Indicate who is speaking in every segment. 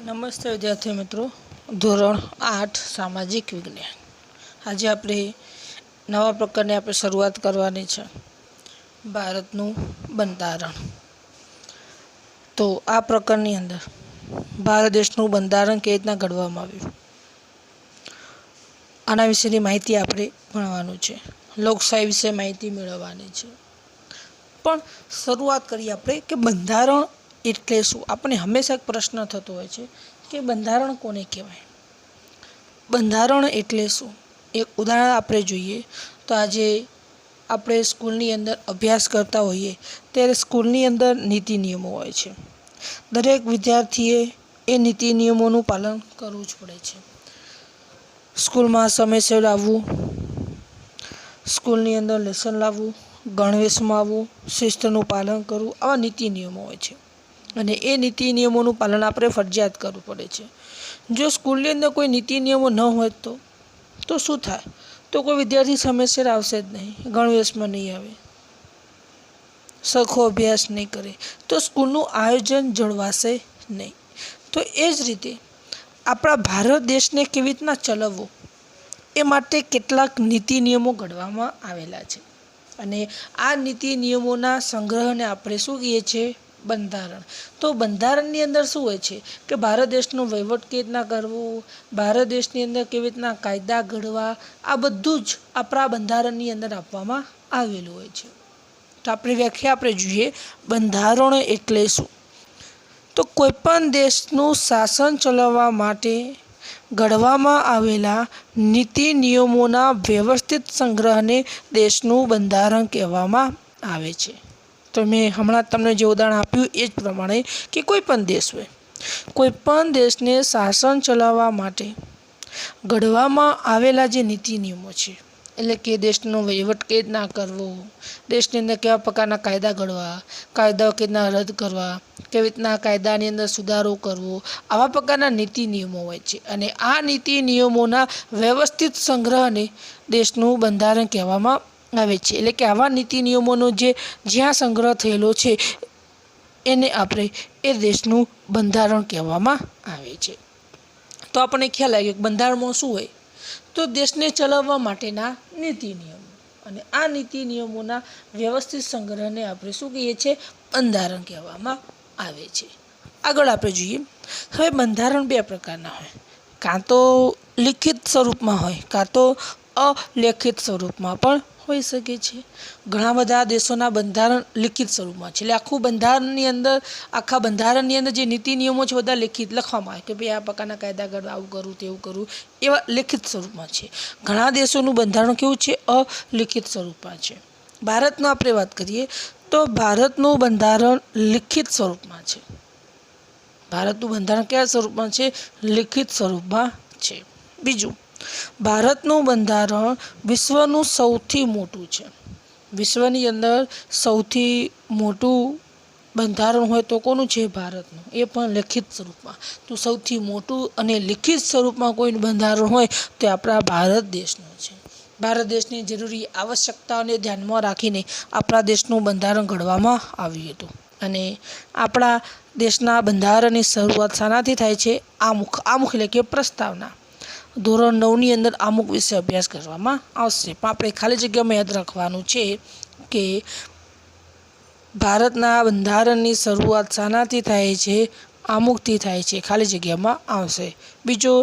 Speaker 1: નમસ્તે વિદ્યાર્થી મિત્રો, ધોરણ 8 સામાજિક વિજ્ઞાન. આજે આપણે નવા પ્રકારની શરૂઆત કરવાની છે, ભારતનું બંધારણ. તો આ પ્રકરણની અંદર ભારત દેશનું બંધારણ કેવી રીતના ઘડવામાં આવ્યું, આના વિશેની માહિતી આપણે ભણવાનું છે. લોકશાહી વિશે માહિતી મેળવવાની છે. પણ શરૂઆત કરીએ આપણે કે બંધારણ એટલે શું. આપણને હંમેશા એક પ્રશ્ન થતો હોય છે કે બંધારણ કોને કહેવાય, બંધારણ એટલે શું. એક ઉદાહરણ આપણે જોઈએ તો આજે આપણે સ્કૂલની અંદર અભ્યાસ કરતા હોઈએ ત્યારે સ્કૂલની અંદર નીતિ નિયમો હોય છે. દરેક વિદ્યાર્થીએ એ નીતિ નિયમોનું પાલન કરવું જ પડે છે. સ્કૂલમાં સમયસર આવવું, સ્કૂલની અંદર લેસન લાવવું, ગણવેશમાં આવવું, શિસ્તનું પાલન કરવું, આવા નીતિ નિયમો હોય છે. અને એ નીતિ નિયમોનું પાલન આપણે ફરજિયાત કરવું પડે છે. જો સ્કૂલની અંદર કોઈ નીતિ નિયમો ન હોય તો શું થાય, તો કોઈ વિદ્યાર્થી સમયસર આવશે જ નહીં, ગણવેશમાં નહીં આવે, સરખો અભ્યાસ નહીં કરે, તો સ્કૂલનું આયોજન જળવાશે નહીં. તો એ જ રીતે આપણા ભારત દેશને કેવી રીતના ચલાવવો એ માટે કેટલાક નીતિ નિયમો ઘડવામાં આવેલા છે. અને આ નીતિ નિયમોના સંગ્રહને આપણે શું કહીએ છીએ, બંધારણ. તો બંધારણની અંદર શું હોય છે કે ભારત દેશનો વહીવટ કેવી રીતના કરવો, ભારત દેશની અંદર કેવી રીતના કાયદા ઘડવા, આ બધું જ આપણા બંધારણની અંદર આપવામાં આવેલું હોય છે. તો આપણી વ્યાખ્યા આપણે જોઈએ, બંધારણ એટલે શું. તો કોઈપણ દેશનું શાસન ચલાવવા માટે ઘડવામાં આવેલા નીતિ નિયમોના વ્યવસ્થિત સંગ્રહને દેશનું બંધારણ કહેવામાં આવે છે. તો મેં હમણાં તમને જે ઉદાહરણ આપ્યું એ જ પ્રમાણે કે કોઈ પણ દેશ હોય, કોઈ પણ દેશને શાસન ચલાવવા માટે ઘડવામાં આવેલા જે નીતિ નિયમો છે, એટલે કે દેશનો વહીવટ કેવી રીતના કરવો, દેશની અંદર કેવા પ્રકારના કાયદા ઘડવા, કાયદાઓ કેવી રીતના રદ કરવા, કેવી રીતના કાયદાની અંદર સુધારો કરવો, આવા પ્રકારના નીતિ નિયમો હોય છે. અને આ નીતિ નિયમોના વ્યવસ્થિત સંગ્રહને દેશનું બંધારણ કહેવામાં આવે છે. એટલે કે આવા નીતિ નિયમોનો જ્યાં સંગ્રહ થયેલો છે એને આપણે એ દેશનું બંધારણ કહેવામાં આવે છે. તો આપણને ખ્યાલ આવે કે બંધારણમાં શું હોય, તો દેશને ચલાવવા માટેના નીતિ નિયમો. અને આ નીતિ નિયમોના વ્યવસ્થિત સંગ્રહને આપણે શું કહીએ છીએ, બંધારણ કહેવામાં આવે છે. આગળ આપણે જોઈએ, હવે બંધારણ બે પ્રકારના હોય, કાં તો લિખિત સ્વરૂપમાં હોય, કાં તો અલેખિત સ્વરૂપમાં પણ હોઈ શકે છે. ઘણા બધા દેશોના બંધારણ લિખિત સ્વરૂપમાં છે. એટલે આખા બંધારણની અંદર જે નીતિ નિયમો છે બધા લિખિત લખવામાં આવે કે ભાઈ આ પ્રકારના કાયદા ઘડવા, આવું કરવું, તેવું કરવું, એવા લિખિત સ્વરૂપમાં છે. ઘણા દેશોનું બંધારણ કેવું છે, અલિખિત સ્વરૂપમાં છે. ભારતનું આપણે વાત કરીએ તો ભારતનું બંધારણ લિખિત સ્વરૂપમાં છે. ભારતનું બંધારણ કયા સ્વરૂપમાં છે, લિખિત સ્વરૂપમાં છે. બીજું, ભારતનું બંધારણ વિશ્વનું સૌથી મોટું છે. વિશ્વની અંદર સૌથી મોટું બંધારણ હોય તો કોનું છે, ભારતનું, એ પણ લિખિત સ્વરૂપમાં. તો સૌથી મોટું અને લિખિત સ્વરૂપમાં કોઈ બંધારણ હોય તો આપણા ભારત દેશનું છે. ભારત દેશની જરૂરી આવશ્યકતાઓને ધ્યાનમાં રાખીને આપણા દેશનું બંધારણ ઘડવામાં આવ્યું હતું. અને આપણા દેશના બંધારણની શરૂઆત શાનાથી થાય છે, આમુખ એટલે કે પ્રસ્તાવના. ધોરણ 9ની અંદર આમુખ વિશે અભ્યાસ કરવામાં આવશે. પણ આપણે ખાલી જગ્યામાં યાદ રાખવાનું છે કે ભારતના બંધારણની શરૂઆત શાનાથી થાય છે, આમુખથી થાય છે. ખાલી જગ્યામાં આવશે. બીજો,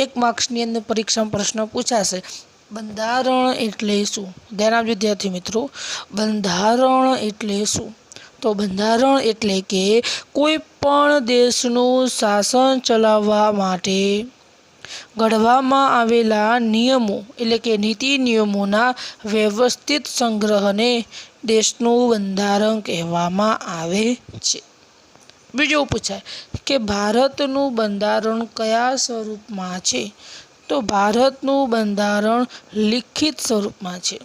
Speaker 1: એક માર્ક્સની અંદર પરીક્ષામાં પ્રશ્ન પૂછાશે, બંધારણ એટલે શું. ધ્યાન આપજો વિદ્યાર્થી મિત્રો, બંધારણ એટલે શું. તો બંધારણ એટલે કે કોઈ પણ દેશનું શાસન ચલાવવા માટે ઘડવામાં આવેલા નિયમો એટલે કે નીતિ નિયમોના વ્યવસ્થિત સંગ્રહને દેશનું બંધારણ કહેવામાં આવે છે. બીજું પૂછાય કે ભારતનું બંધારણ કયા સ્વરૂપમાં છે, તો ભારતનું બંધારણ લિખિત સ્વરૂપમાં છે.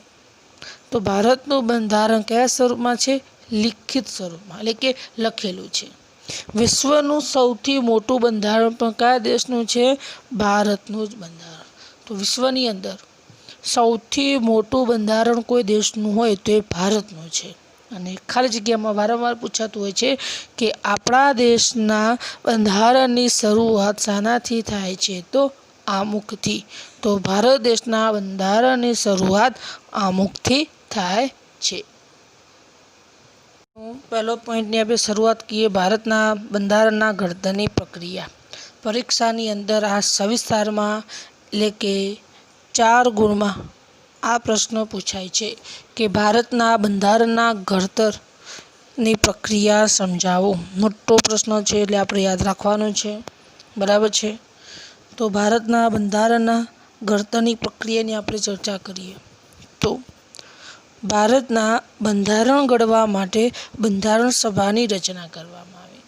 Speaker 1: તો ભારતનું બંધારણ કયા સ્વરૂપમાં છે, લિખિત સ્વરૂપમાં, એટલે કે લખેલું છે. વિશ્વનું સૌથી મોટું બંધારણ પણ કયા દેશનું છે, ભારતનું જ બંધારણ. તો વિશ્વની અંદર સૌથી મોટું બંધારણ કોઈ દેશનું હોય તો એ ભારતનું છે. અને ખાલી જગ્યામાં વારંવાર પૂછાતું હોય છે કે આપણા દેશના બંધારણની શરૂઆત શાનાથી થાય છે? તો આમુખથી. તો ભારત દેશના બંધારણની શરૂઆત આમુખથી થાય છે. પહેલો પોઈન્ટની આપણે શરૂઆત કરીએ, ભારતના બંધારણના ઘડતરની પ્રક્રિયા. પરીક્ષાની અંદર આ સવિસ્તારમાં એટલે કે 4 ગુણમાં આ પ્રશ્ન પૂછાય છે કે ભારતના બંધારણના ઘડતરની પ્રક્રિયા સમજાવો. મોટો પ્રશ્ન છે એટલે આપણે યાદ રાખવાનું છે. બરાબર છે. તો ભારતના બંધારણના ઘડતરની પ્રક્રિયાની આપણે ચર્ચા કરીએ તો ભારતના બંધારણ ઘડવા માટે બંધારણ સભાની રચના કરવામાં આવી.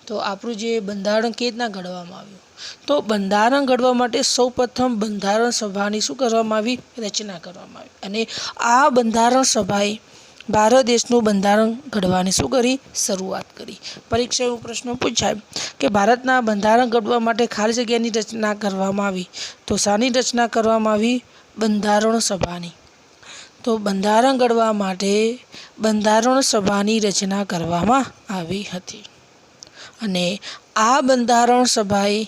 Speaker 1: તો આપણું જે બંધારણ કેવી રીતના ઘડવામાં આવ્યું? તો બંધારણ ઘડવા માટે સૌપ્રથમ બંધારણ સભાની શું કરવામાં આવી? રચના કરવામાં આવી. અને આ બંધારણ સભાએ ભારત દેશનું બંધારણ ઘડવાની શું કરી? શરૂઆત કરી. પરીક્ષા એવો પ્રશ્ન પૂછાય કે ભારતના બંધારણ ઘડવા માટે ખાલી જગ્યાની રચના કરવામાં આવી. તો શાની રચના કરવામાં આવી? બંધારણ સભાની. તો બંધારણ ઘડવા માટે બંધારણ સભાની રચના કરવામાં આવી હતી. અને આ બંધારણ સભાએ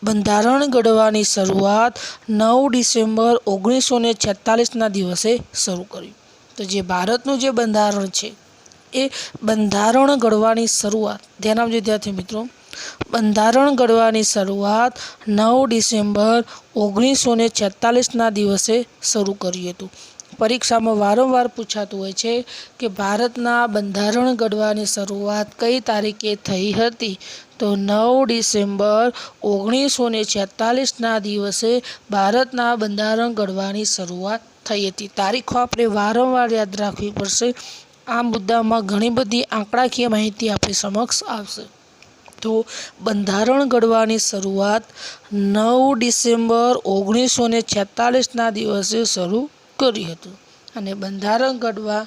Speaker 1: બંધારણ ઘડવાની શરૂઆત 9 ડિસેમ્બર 1946ના દિવસે શરૂ કરી. તો જે ભારતનું જે બંધારણ છે એ બંધારણ ઘડવાની શરૂઆત, ધ્યાન આપજો વિદ્યાર્થી મિત્રો, બંધારણ ઘડવાની શરૂઆત 9 ડિસેમ્બર 1946ના દિવસે શરૂ કર્યું હતું. પરીક્ષામાં વારંવાર પૂછાતું હોય છે કે ભારતના બંધારણ ઘડવાની શરૂઆત કઈ તારીખે થઈ હતી? તો 9 ડિસેમ્બર 1946ના દિવસે ભારતના બંધારણ ઘડવાની શરૂઆત થઈ હતી. તારીખો આપણે વારંવાર યાદ રાખવી પડશે. આ મુદ્દામાં ઘણી બધી આંકડાકીય માહિતી આપણી સમક્ષ આવશે. તો બંધારણ ઘડવાની શરૂઆત 9 ડિસેમ્બર 1946ના દિવસે શરૂ કર્યું હતું. અને બંધારણ ઘડવા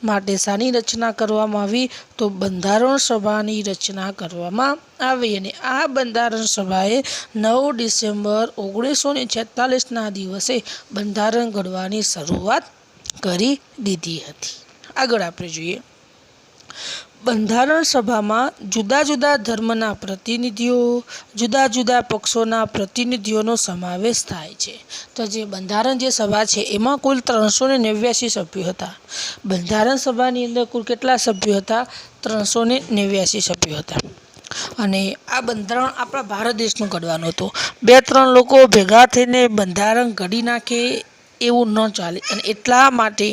Speaker 1: માટે શાની રચના કરવામાં આવી? તો બંધારણ સભાની રચના કરવામાં આવી. અને આ બંધારણ સભાએ 9 ડિસેમ્બર 1946ના દિવસે બંધારણ ઘડવાની શરૂઆત કરી દીધી હતી. આગળ આપણે જોઈએ, બંધારણ સભામાં જુદા જુદા ધર્મના પ્રતિનિધિઓ, જુદા જુદા પક્ષોના પ્રતિનિધિઓનો સમાવેશ થાય છે. તો જે બંધારણ જે સભા છે એમાં કુલ 389 સભ્યો હતા. બંધારણ સભાની અંદર કુલ કેટલા સભ્યો હતા? 389 સભ્યો હતા. અને આ બંધારણ આપણા ભારત દેશનું ઘડવાનું હતું. 2-3 લોકો ભેગા થઈને બંધારણ ઘડી નાખે એવું ન ચાલે. અને એટલા માટે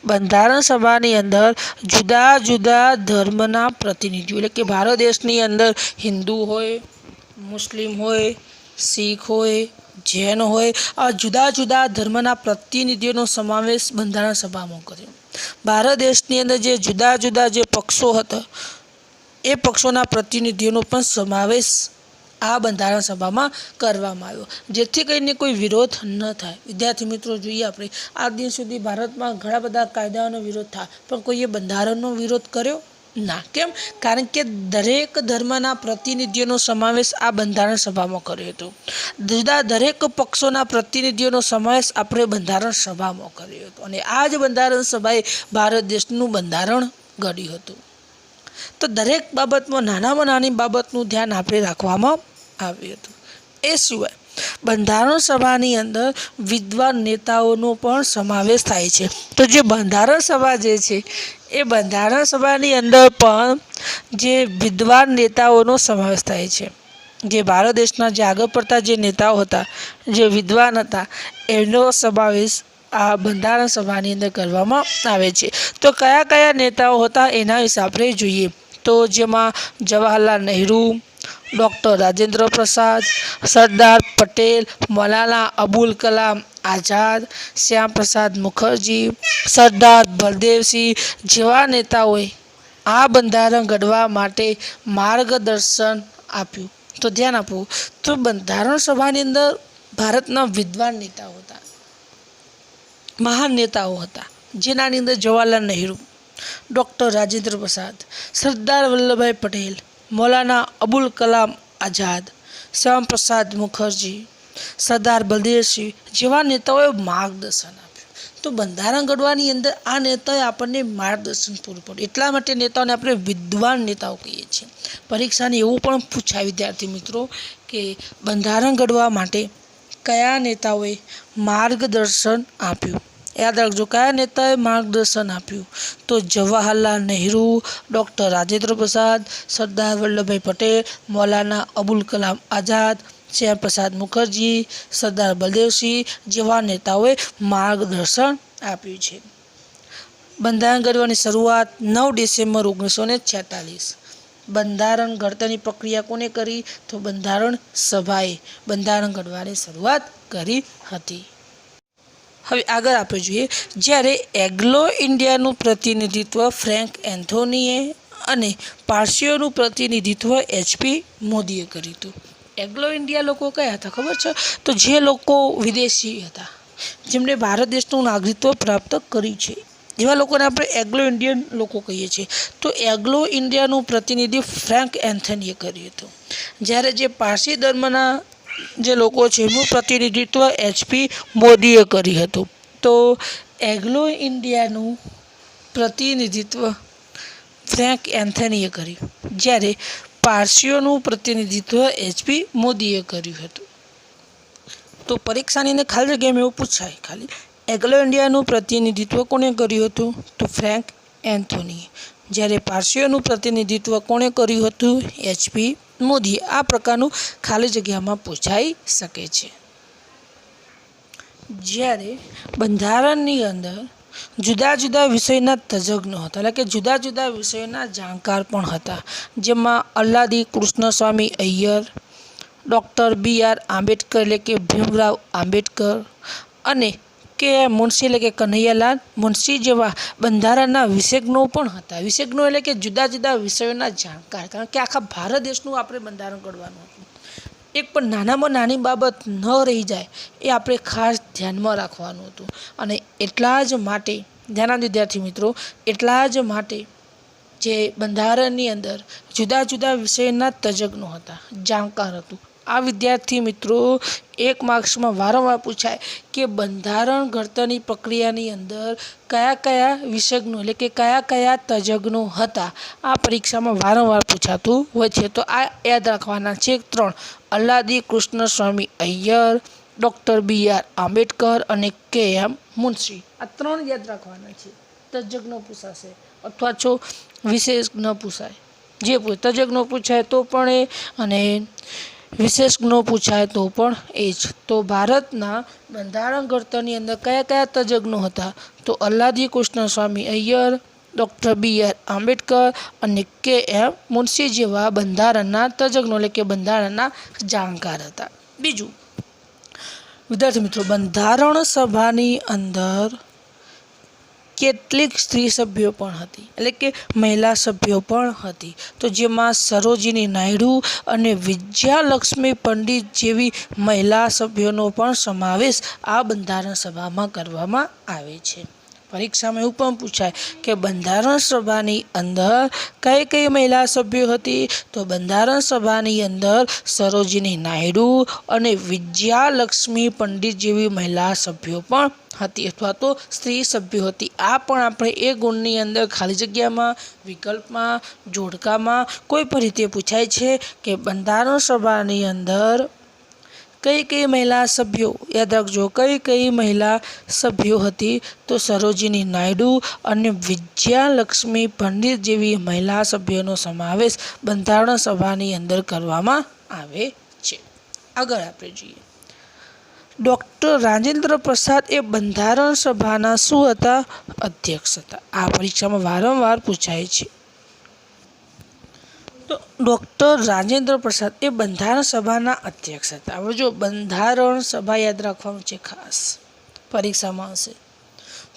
Speaker 1: બંધારણ સભાની અંદર જુદા જુદા ધર્મના પ્રતિનિધિઓ, એટલે કે ભારત દેશની અંદર હિન્દુ હોય, મુસ્લિમ હોય, શીખ હોય, જૈન હોય, આ જુદા જુદા ધર્મના પ્રતિનિધિઓનો સમાવેશ બંધારણ સભામાં કર્યો. ભારત દેશની અંદર જે જુદા જુદા જે પક્ષો હતા એ પક્ષોના પ્રતિનિધિઓનો પણ સમાવેશ આ બંધારણ સભામાં કરવામાં આવ્યો, જેથી કરીને કોઈ વિરોધ ન થાય. વિદ્યાર્થી મિત્રો જોઈએ આપણે આજ દિન સુધી ભારતમાં ઘણા બધા કાયદાઓનો વિરોધ થાય, પણ કોઈએ બંધારણનો વિરોધ કર્યો ના. કેમ? કારણ કે દરેક ધર્મના પ્રતિનિધિઓનો સમાવેશ આ બંધારણ સભામાં કર્યો હતો. દરેક પક્ષોના પ્રતિનિધિઓનો સમાવેશ આપણે બંધારણ સભામાં કર્યો હતો. અને આ જ બંધારણ સભાએ ભારત દેશનું બંધારણ ઘડ્યું હતું. તો દરેક બાબતમાં નાનામાં નાની બાબતનું ધ્યાન આપણે રાખવામાં આવ્યું હતું. એ સિવાય બંધારણ સભાની અંદર વિદ્વાન નેતાઓનો પણ સમાવેશ થાય છે. તો જે બંધારણ સભા જે છે એ બંધારણ સભાની અંદર પણ જે વિદ્વાન નેતાઓનો સમાવેશ થાય છે. જે ભારત દેશના જે આગળ પડતા જે નેતાઓ હતા, જે વિદ્વાન હતા, એનો સમાવેશ આ બંધારણ સભાની અંદર કરવામાં આવે છે. તો કયા કયા નેતાઓ હતા એના વિશે આપણે જોઈએ. તો જેમાં જવાહરલાલ નહેરુ, ડૉક્ટર રાજેન્દ્ર પ્રસાદ, સરદાર પટેલ, મૌલાના અબુલ કલામ આઝાદ, શ્યામ પ્રસાદ મુખર્જી, સરદાર બલદેવસિંહ જેવા નેતાઓએ આ બંધારણ ઘડવા માટે માર્ગદર્શન આપ્યું. તો ધ્યાન આપવું, તો બંધારણ સભાની અંદર ભારતના વિદ્વાન નેતાઓ હતા, મહાન નેતાઓ હતા, જેનાની અંદર જવાહરલાલ નહેરુ, ડૉક્ટર રાજેન્દ્ર પ્રસાદ, સરદાર વલ્લભભાઈ પટેલ, મૌલાના અબુલ કલામ આઝાદ, શ્યામ પ્રસાદ મુખર્જી, સરદાર બલદેવસિંહ જેવા નેતાઓએ માર્ગદર્શન આપ્યું. તો તો બંધારણ ઘડવાની અંદર આ નેતાએ આપણને માર્ગદર્શન પૂરું પાડ્યું. એટલા માટે નેતાઓને આપણે વિદ્વાન નેતાઓ કહીએ છીએ. પરીક્ષાને એવું પણ પૂછાય વિદ્યાર્થી મિત્રો કે બંધારણ ઘડવા માટે કયા નેતાઓએ માર્ગદર્શન આપ્યું. યાદ રાખજો, કયા નેતાએ માર્ગદર્શન આપ્યું? તો જવાહરલાલ નહેરુ, ડૉક્ટર રાજેન્દ્ર પ્રસાદ, સરદાર વલ્લભભાઈ પટેલ, મૌલાના અબુલ કલામ આઝાદ, શ્યામ પ્રસાદ મુખર્જી, સરદાર બલદેવસિંહ જેવા નેતાઓએ માર્ગદર્શન આપ્યું છે. બંધારણ ઘડવાની શરૂઆત 9 ડિસેમ્બર 1946. બંધારણ ઘડતરની પ્રક્રિયા કોને કરી? તો બંધારણ સભાએ બંધારણ ઘડવાની શરૂઆત કરી હતી. હવે આગળ આપણે જોઈએ, જ્યારે એંગ્લો ઇન્ડિયાનું પ્રતિનિધિત્વ ફ્રેન્ક એન્થોનીએ અને પારસીઓનું પ્રતિનિધિત્વ HP મોદીએ કર્યું હતું. એંગ્લો ઇન્ડિયા લોકો કયા હતા ખબર છે? તો જે લોકો વિદેશી હતા, જેમણે ભારત દેશનું નાગરિકત્વ પ્રાપ્ત કર્યું છે, એવા લોકોને આપણે એંગ્લો ઇન્ડિયન લોકો કહીએ છીએ. તો એંગ્લો ઇન્ડિયાનું પ્રતિનિધિ ફ્રેન્ક એન્થોનીએ કર્યું હતું. જ્યારે જે પારસી ધર્મના જે લોકો છે એનું પ્રતિનિધિત્વ HP મોદીએ કર્યું હતું. તો એંગ્લો ઇન્ડિયાનું પ્રતિનિધિત્વ ફ્રેન્ક એન્થોનીએ કર્યું, જ્યારે પારસીઓનું પ્રતિનિધિત્વ HP મોદીએ કર્યું હતું. તો પરીક્ષાની અંદર ખાલી જગ્યામાં એવું પૂછાય, ખાલી એંગ્લો ઇન્ડિયાનું પ્રતિનિધિત્વ કોણે કર્યું હતું? તો ફ્રેન્ક એન્થોનીએ. જ્યારે પારસીઓનું પ્રતિનિધિત્વ કોણે કર્યું હતું? HP મોદીએ. આ પ્રકારનું ખાલી જગ્યામાં પૂછાઈ શકે છે. જ્યારે બંધારણની અંદર જુદા જુદા વિષયના તજજ્ઞો હતા, એટલે કે જુદા જુદા વિષયોના જાણકાર પણ હતા, જેમાં અલ્લાદી કૃષ્ણસ્વામી અય્યર, ડૉક્ટર BR આંબેડકર એટલે કે ભીમરાવ આંબેડકર અને કે મુનશી એટલે કે કનૈયાલાલ મુનશી જેવા બંધારણના વિશેષજ્ઞો પણ હતા. વિશેષજ્ઞો એટલે કે જુદા જુદા વિષયોના જાણકાર, કારણ કે આખા ભારત દેશનું આપણે બંધારણ ઘડવાનું હતું. એક પણ નાનામાં નાની બાબત ન રહી જાય એ આપણે ખાસ ધ્યાનમાં રાખવાનું હતું. અને એટલા જ માટે ધ્યાન વિદ્યાર્થી મિત્રો, એટલા જ માટે જે બંધારણની અંદર જુદા જુદા વિષયના તજજ્ઞો હતા, જાણકાર હતું. આ વિદ્યાર્થી મિત્રો એક માર્ક્સમાં વારંવાર પૂછાય કે બંધારણ ઘડતરની પ્રક્રિયાની અંદર કયા કયા વિશેષજ્ઞો એટલે કે કયા કયા તજજ્ઞો હતા, આ પરીક્ષામાં વારંવાર પૂછાતું હોય છે. તો આ યાદ રાખવાના છે 3: અલ્લાદી કૃષ્ણસ્વામી અય્યર, ડૉક્ટર BR આંબેડકર અને KM મુનશી. આ 3 યાદ રાખવાના છે. તજજ્ઞો પૂછાશે અથવા તો વિશેષજ્ઞ પૂછાય, જે તજજ્ઞો પૂછાય તો પણ એ, અને વિશેષજ્ઞો પૂછાય તો પણ એ જ. તો ભારતના બંધારણ ઘડતરની અંદર કયા કયા તજજ્ઞો હતા? તો અલ્લાદી કૃષ્ણસ્વામી અય્યર, ડૉક્ટર BR આંબેડકર અને KM મુનશી જેવા બંધારણના તજજ્ઞો એટલે કે બંધારણના જાણકાર હતા. બીજું વિદ્યાર્થી મિત્રો, બંધારણ સભાની અંદર કેટલીક સ્ત્રી સભ્યો પણ હતી, એટલે કે મહિલા સભ્યો પણ હતી. તો જેમાં સરોજિની નાયડુ અને વિજયાલક્ષ્મી પંડિત જેવી મહિલા સભ્યોનો પણ સમાવેશ આ બંધારણ સભામાં કરવામાં આવે છે. પરીક્ષામાં એવું પણ પૂછાય કે બંધારણ સભાની અંદર કઈ કઈ મહિલા સભ્યો હતી? તો બંધારણ સભાની અંદર સરોજિની નાયડુ અને વિજયાલક્ષ્મી પંડિત જેવી મહિલા સભ્યો પણ હતી અથવા તો સ્ત્રી સભ્યો હતી. આ પણ આપણે એ ગુણની અંદર ખાલી જગ્યામાં, વિકલ્પમાં, જોડકામાં કોઈ પણ રીતે પૂછાય છે કે બંધારણ સભાની અંદર કઈ કઈ મહિલા સભ્યો, યાદ રાખજો કઈ કઈ મહિલા સભ્યો હતી? તો સરોજિની નાયડુ અને વિજયાલક્ષ્મી પંડિત જેવી મહિલા સભ્યોનો સમાવેશ બંધારણ સભાની અંદર કરવામાં આવે છે. આગળ આપણે જોઈએ, ડૉક્ટર રાજેન્દ્ર પ્રસાદ એ બંધારણ સભાના શું હતા? અધ્યક્ષ હતા. આ પરીક્ષામાં વારંવાર પૂછાય છે. તો ડૉક્ટર રાજેન્દ્ર પ્રસાદ એ બંધારણ સભાના અધ્યક્ષ હતા. હવે જો બંધારણ સભા યાદ રાખવાનું છે, ખાસ પરીક્ષામાં હશે.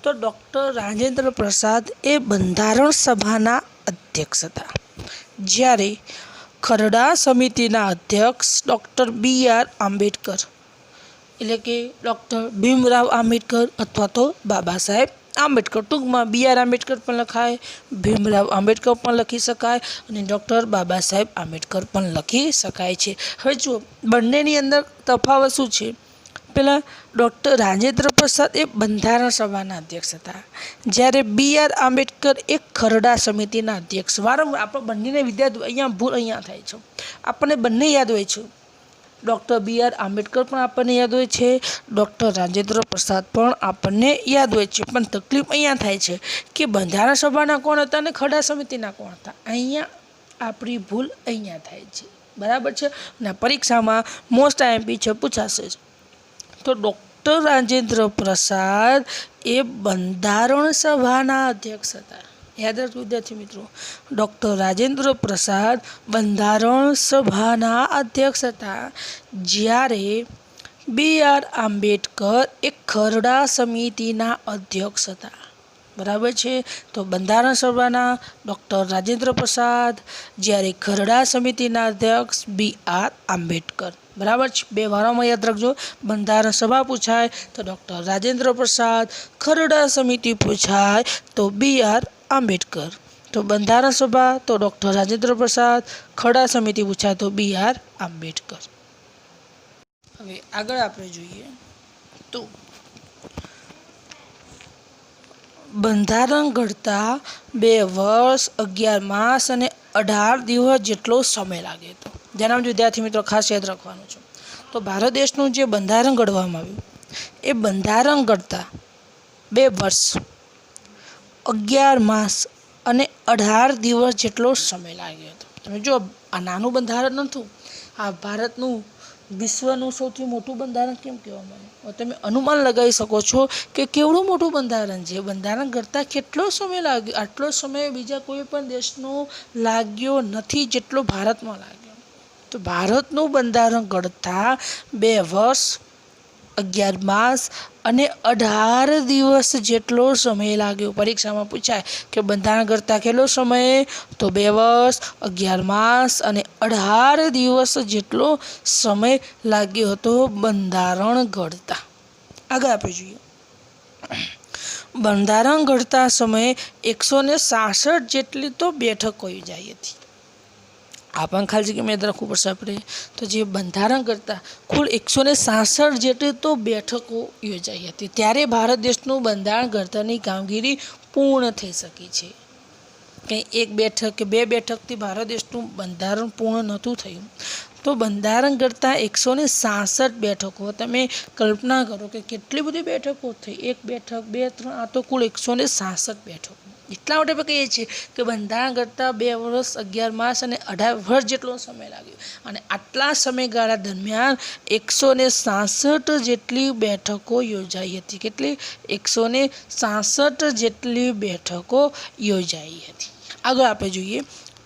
Speaker 1: તો ડૉક્ટર રાજેન્દ્ર પ્રસાદ એ બંધારણ સભાના અધ્યક્ષ હતા. જ્યારે ખરડા સમિતિના અધ્યક્ષ ડૉક્ટર BR આંબેડકર એટલે કે ડૉક્ટર ભીમરાવ આંબેડકર અથવા તો બાબા સાહેબ આંબેડકર, ટૂંકમાં BR આંબેડકર પણ લખાય, ભીમરાવ આંબેડકર પણ લખી શકાય અને ડૉક્ટર બાબા સાહેબ આંબેડકર પણ લખી શકાય છે. હવે જુઓ બંનેની અંદર તફાવત શું છે? પેલા ડૉક્ટર રાજેન્દ્ર પ્રસાદ એ બંધારણ સભાના અધ્યક્ષ હતા, જ્યારે BR આંબેડકર એ ખરડા સમિતિના અધ્યક્ષ. વારંવાર આપણે બંનેને વિદ્યાર્થી અહીંયા ભૂલ અહીંયા થાય છે, આપણને બંને યાદ હોય છે. ડૉક્ટર BR આંબેડકર પણ આપણને યાદ હોય છે, ડૉક્ટર રાજેન્દ્ર પ્રસાદ પણ આપણને યાદ હોય છે. પણ તકલીફ અહીંયા થાય છે કે બંધારણ સભાના કોણ હતા અને ખરડા સમિતિના કોણ હતા. અહીંયા આપણી ભૂલ અહીંયા થાય છે. બરાબર છે. અને પરીક્ષામાં મોસ્ટ IMP છે, પૂછાશે જ. તો ડૉક્ટર રાજેન્દ્ર પ્રસાદ એ બંધારણ સભાના અધ્યક્ષ હતા. યાદ રાખજો વિદ્યાર્થી મિત્રો, ડૉક્ટર રાજેન્દ્ર પ્રસાદ બંધારણ સભાના અધ્યક્ષ હતા, જ્યારે BR આંબેડકર એ ખરડા સમિતિના અધ્યક્ષ હતા. બરાબર છે. તો બંધારણ સભાના ડૉક્ટર રાજેન્દ્ર પ્રસાદ, જ્યારે ખરડા સમિતિના અધ્યક્ષ BR આંબેડકર. બરાબર છે. બે વારોમાં યાદ રાખજો. બંધારણ સભા પૂછાય તો ડૉક્ટર રાજેન્દ્ર પ્રસાદ, ખરડા સમિતિ પૂછાય તો BR આંબેડકર. તો બંધારણ સભા તો ડૉક્ટર રાજેન્દ્ર પ્રસાદ, ખરડા સમિતિ પૂછાય તો BR આંબેડકર. હવે આગળ આપણે જોઈએ તો બંધારણ ઘડતા 2 વર્ષ 11 માસ અને 18 દિવસ જેટલો સમય લાગે હતો. જણાવજો વિદ્યાર્થી મિત્રો, ખાસ યાદ રાખવાનું છે. તો ભારત દેશનું જે બંધારણ ઘડવામાં આવ્યું એ બંધારણ ઘડતા 2 વર્ષ 11 માસ અને 18 દિવસ જેટલો સમય લાગ્યો હતો. તમે જો, આ નાનું બંધારણ નહોતું, આ ભારતનું વિશ્વનું સૌથી મોટું બંધારણ કેમ કહેવામાં આવે? તમે અનુમાન લગાવી શકો છો કે કેવડું મોટું બંધારણ છે. બંધારણ ઘડતા કેટલો સમય લાગ્યો? આટલો સમય બીજા કોઈ પણ દેશનો લાગ્યો નથી જેટલો ભારતમાં લાગ્યો. તો ભારતનું બંધારણ ઘડતા 2 વર્ષ 11 માસ અને 18 દિવસ જેટલો સમય લાગ્યો. પરીક્ષામાં પૂછાય કે બંધારણ ઘડતા કેટલો સમય? તો 2 વર્ષ 11 માસ અને 18 દિવસ જેટલો સમય લાગ્યો હતો બંધારણ ઘડતા. આગળ આપણે જોઈએ, બંધારણ ઘડતા સમયે 166 જેટલી તો બેઠકો યોજાઈ હતી. આ પણ ખાલી જગ્યા યાદ રાખવું પડશે આપણે. તો જે બંધારણ કરતા કુલ 166 જેટલી તો બેઠકો યોજાઈ હતી, ત્યારે ભારત દેશનું બંધારણ ઘડતરની કામગીરી પૂર્ણ થઈ શકી છે. કંઈ 1 બેઠક કે 2 બેઠકથી ભારત દેશનું બંધારણ પૂર્ણ નહોતું થયું. તો બંધારણ ઘડતા 166 બેઠકો. તમે કલ્પના કરો કે કેટલી બધી બેઠકો થઈ. 1 બેઠક, 2, 3, આ તો કુલ 166 બેઠકો. એટલા માટે આપણે કહીએ છીએ કે બંધારણ ઘડતા 2 વર્ષ 11 માસ અને 18 વર્ષ જેટલો સમય લાગ્યો. અને આટલા સમયગાળા દરમિયાન 166 જેટલી બેઠકો યોજાઈ હતી. કેટલી? 166 જેટલી બેઠકો યોજાઈ હતી. આગળ આપણે જોઈએ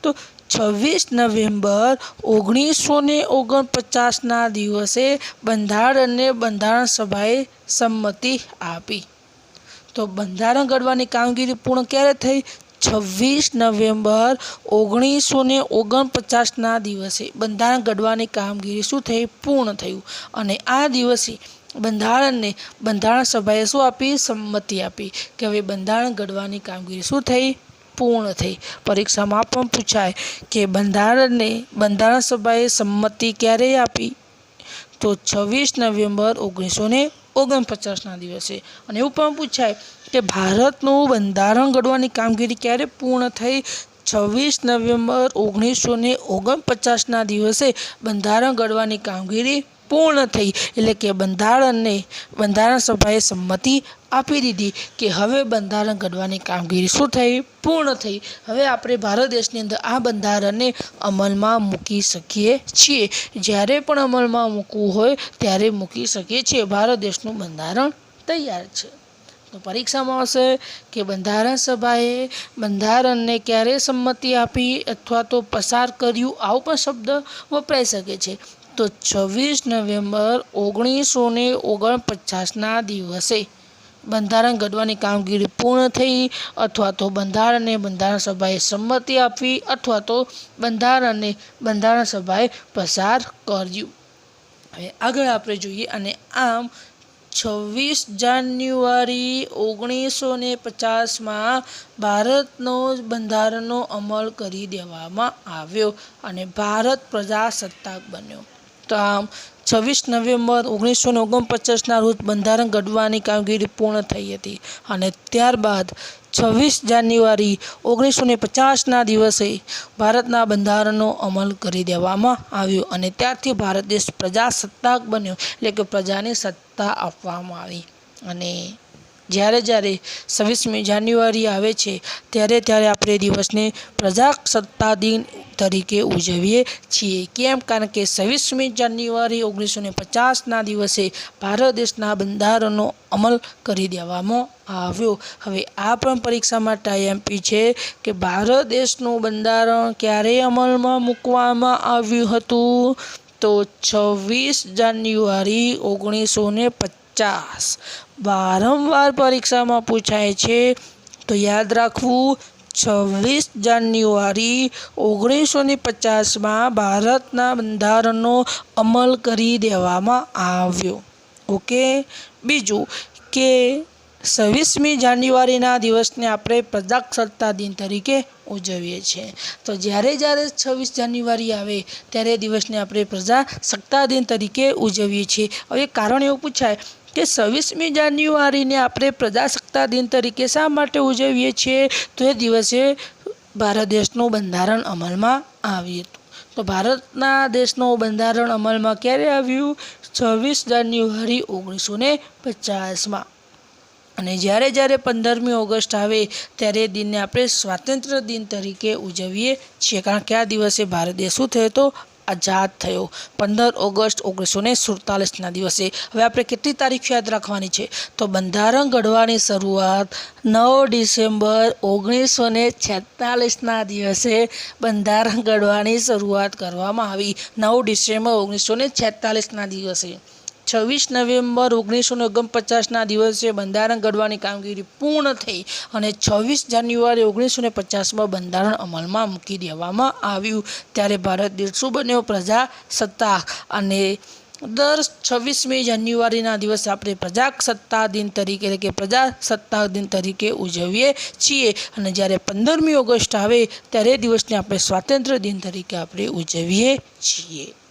Speaker 1: તો 26 નવેમ્બર 1949ના દિવસે બંધારણને બંધારણ સભાએ સંમતિ આપી. તો બંધારણ ઘડવાની કામગીરી પૂર્ણ ક્યારે થઈ? 26 નવેમ્બર 1949ના દિવસે બંધારણ ઘડવાની કામગીરી શું થઈ? પૂર્ણ થયું. અને આ દિવસે બંધારણને બંધારણ સભાએ શું આપી? સંમતિ આપી કે હવે બંધારણ ઘડવાની કામગીરી શું થઈ? પૂર્ણ થઈ. પરીક્ષામાં પણ પૂછાય કે બંધારણને બંધારણ સભાએ સંમતિ ક્યારે આપી? તો 26 નવેમ્બર 1949ના દિવસે. અને એવું પણ પૂછાય કે ભારતનું બંધારણ ઘડવાની કામગીરી ક્યારે પૂર્ણ થઈ? 26 નવેમ્બર 1949ના દિવસે બંધારણ ઘડવાની કામગીરી પૂર્ણ થઈ. એટલે કે બંધારણને બંધારણ સભાએ સંમતિ આપી દીધી કે હવે બંધારણ ઘડવાની કામગીરી શું થઈ? પૂર્ણ થઈ. હવે આપણે ભારત દેશની અંદર આ બંધારણને અમલમાં મૂકી શકીએ છીએ. જ્યારે પણ અમલમાં મૂકવું હોય ત્યારે મૂકી શકીએ છીએ. ભારત દેશનું બંધારણ તૈયાર છે. તો પરીક્ષામાં આવશે કે બંધારણ સભાએ બંધારણને ક્યારે સંમતિ આપી અથવા તો પસાર કર્યું, આવો પણ શબ્દ વપરાઈ શકે છે. તો 26 નવેમ્બર 1949ના દિવસે બંધારણ ઘડવાની કામગીરી પૂર્ણ થઈ, અથવા તો બંધારણને બંધારણ સભાએ સંમતિ આપી, અથવા તો બંધારણને બંધારણ સભાએ પસાર કર્યું. હવે આગળ આપણે જોઈએ. અને આમ 26 જાન્યુઆરી 1950માં ભારતનો બંધારણનો અમલ કરી દેવામાં આવ્યો અને ભારત પ્રજાસત્તાક બન્યો. તો આમ 26 નવેમ્બર 1949ના રોજ બંધારણ ઘડવાની કામગીરી પૂર્ણ થઈ હતી અને ત્યારબાદ 26 જાન્યુઆરી 1950ના દિવસે ભારતના બંધારણનો અમલ કરી દેવામાં આવ્યો અને ત્યારથી ભારત દેશ પ્રજાસત્તાક બન્યો, એટલે કે પ્રજાને સત્તા આપવામાં આવી. અને જ્યારે 26મી જાન્યુઆરી આવે છે ત્યારે આપણે દિવસને પ્રજાસત્તાક દિન તરીકે ઉજવીએ છીએ. કેમ? કારણ કે 26મી જાન્યુઆરી 1950ના દિવસે ભારત દેશના બંધારણનો અમલ કરી દેવામાં આવ્યો. હવે આ પણ પરીક્ષામાં ટાઈએમપી છે કે ભારત દેશનું બંધારણ ક્યારે અમલમાં મૂકવામાં આવ્યું હતું? તો 26 જાન્યુઆરી 1950. વારંવાર પરીક્ષામાં પૂછાય છે, તો યાદ રાખવું. 26 જાન્યુઆરી 1950માં ભારતના બંધારણનો અમલ કરી દેવામાં આવ્યો. ઓકે. બીજું કે 26મી જાન્યુઆરીના દિવસને આપણે પ્રજાસત્તાક દિન તરીકે ઉજવીએ છીએ. તો જ્યારે 26 જાન્યુઆરી આવે ત્યારે દિવસને આપણે પ્રજાસત્તાક દિન તરીકે ઉજવીએ છીએ. હવે કારણ એવું પૂછાય કે 26મી જાન્યુઆરીને આપણે પ્રજાસત્તાક દિન તરીકે શા માટે ઉજવીએ છીએ? તો એ દિવસે ભારત દેશનું બંધારણ અમલમાં આવ્યું હતું. તો ભારતના દેશનું બંધારણ અમલમાં ક્યારે આવ્યું? 26 જાન્યુઆરી 1950માં. અને જ્યારે 15મી ઓગસ્ટ આવે ત્યારે દિનને આપણે સ્વાતંત્ર્ય દિન તરીકે ઉજવીએ છીએ, કારણ કે આ દિવસે ભારત દેશ શું થયો હતો? આઝાદ થયો 15 ઓગસ્ટ 1947ના દિવસે. હવે આપણે કેટલી તારીખ યાદ રાખવાની છે? તો બંધારણ ઘડવાની શરૂઆત 9 ડિસેમ્બર 1946ના દિવસે બંધારણ ઘડવાની શરૂઆત કરવામાં આવી. 9 ડિસેમ્બર 1946ના દિવસે. 26 નવેમ્બર 1949ના દિવસે બંધારણ ઘડવાની કામગીરી પૂર્ણ થઈ અને 26 જાન્યુઆરી 1950માં બંધારણ અમલમાં મૂકી દેવામાં આવ્યું. ત્યારે ભારત દેશ શું બન્યો? પ્રજાસત્તાક. અને દર 26મી જાન્યુઆરીના દિવસે આપણે પ્રજાસત્તાક દિન તરીકે, એટલે કે પ્રજાસત્તાક દિન તરીકે ઉજવીએ છીએ. અને જ્યારે 15મી ઓગસ્ટ આવે ત્યારે દિવસને આપણે સ્વાતંત્ર્ય દિન તરીકે આપણે ઉજવીએ છીએ.